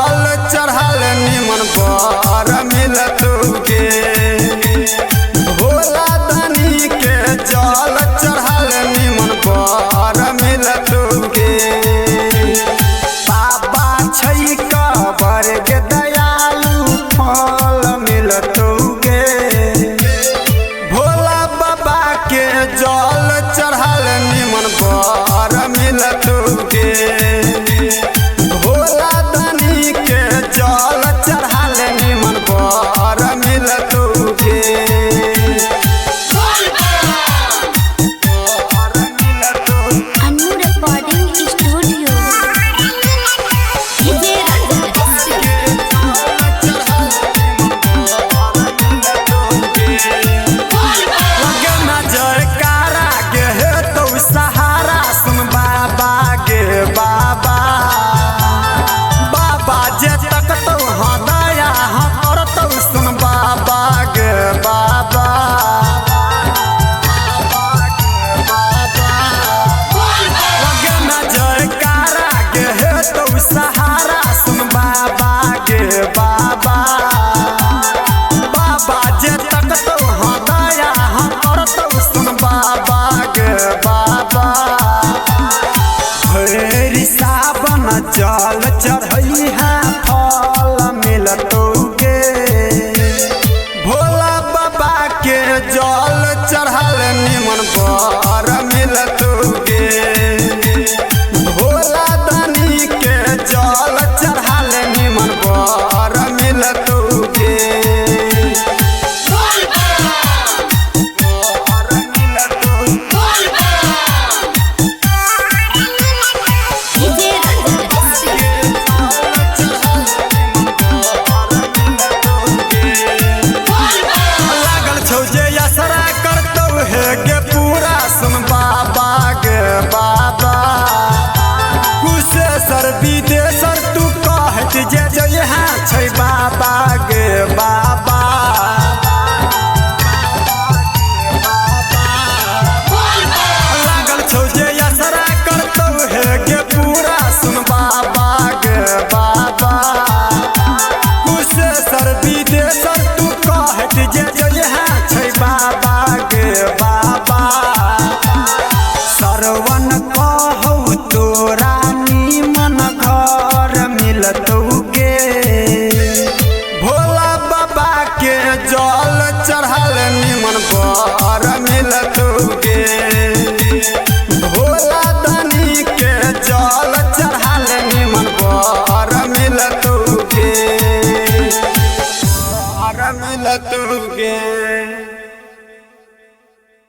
जल चढ़ल निमन बर मिलतुके भोला दानी के जल चढ़ल निमन बर मिलतुके बाबा छै कबर के दयालु फल मिलतुके भोला बाबा के जल चढ़ल निमन बर मिलतुके भोला दानी के जल चढ़ल निमन बर मिलतुके अनु रिकॉर्डिंग स्टूडियो जयकारा के हे तो सहारा सुन बाबा के बाबा बाबा जे तक तो हदया करतौ सुन बाबा के बाबा जयकारा के हे तो सहारा सुन बाबा के बाबा बाबा जे तक तो हदया करतौ सुन बाबा के बाबा हरि सावन जल चढ़ई है फल मिलतुके भोला बाबा के जल चढ़ल निमन बर मिलतुके भोला दानी के जल चढ़ल निमन बर मिलतुके लागल छौ जे असरा करतौ हे गे पूरा सुन बाबा गे बाबा कुशेश्वर विदेशर तू कहत जे यहाँ छै बाबा गे बाबा